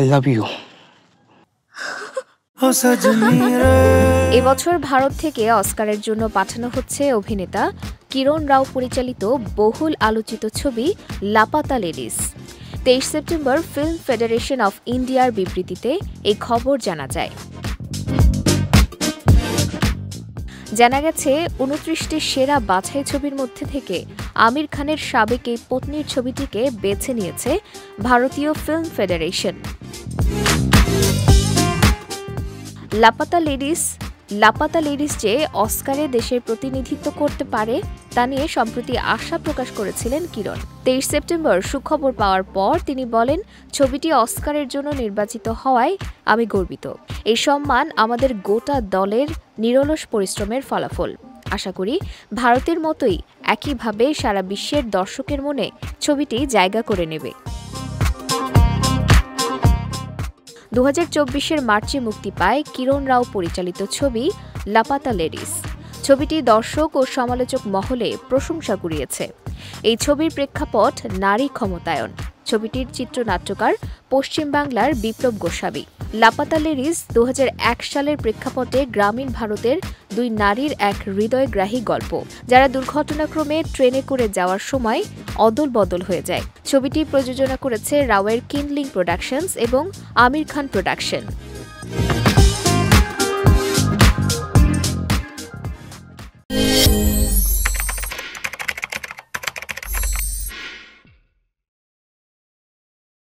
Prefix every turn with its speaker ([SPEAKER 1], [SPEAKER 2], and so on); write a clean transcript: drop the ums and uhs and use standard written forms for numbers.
[SPEAKER 1] I love you.
[SPEAKER 2] এবছর ভারত থেকে অস্কারের জন্য পাঠানো হচ্ছে অভিনেতা কিরণ রাও পরিচালিত বহুল আলোচিত ছবি Laapataa ladies. 23 September film federation of ইন্ডিয়ার বিবৃতিতে এই খবর জানা যায়। জানা গেছে 29টি সেরা বাছাই ছবির মধ্যে থেকে আমির খানের সাবেক এই পত্নীর ছবিটিকে বেছে নিয়েছে ভারতীয় ফিল্ম ফেডারেশন। লাপাতা লেডিস যে অস্কারে দেশের প্রতিনিধিত্ব করতে পারে তা নিয়ে সম্প্রতি আশা প্রকাশ করেছিলেন কিরণ। 23 সেপ্টেম্বর সুখবর পাওয়ার পর তিনি বলেন, ছবিটি অস্কারের জন্য নির্বাচিত হওয়ায় আমি গর্বিত। এই সম্মান আমাদের গোটা দলের নিরলস পরিশ্রমের ফলাফল। আশা করি ভারতের মতোই একইভাবে সারা বিশ্বের দর্শকের মনে ছবিটি জায়গা করে নেবে। 2024 মার্চে মুক্তি পায় কিরণ রাও পরিচালিত ছবি লাপাতা লেডিস। ছবিটি দর্শক ও সমালোচক মহলে প্রশংসা কুড়িয়েছে। এই ছবির প্রেক্ষাপট নারী ক্ষমতায়ন। ছবিটির চিত্রনাট্যকার পশ্চিম বাংলার বিপ্লব গোস্বামী। লাপাতা লেডিস 2001 সালের প্রেক্ষাপটে গ্রামীণ ভারতের দুই নারীর এক হৃদয়গ্রাহী গল্প, যারা দুর্ঘটনাক্রমে ট্রেনে করে যাওয়ার সময় অদল বদল হয়ে যায়। ছবিটি প্রযোজনা করেছে রাওয়ের কিনলিং প্রোডাকশনস এবং আমির খান প্রোডাকশন।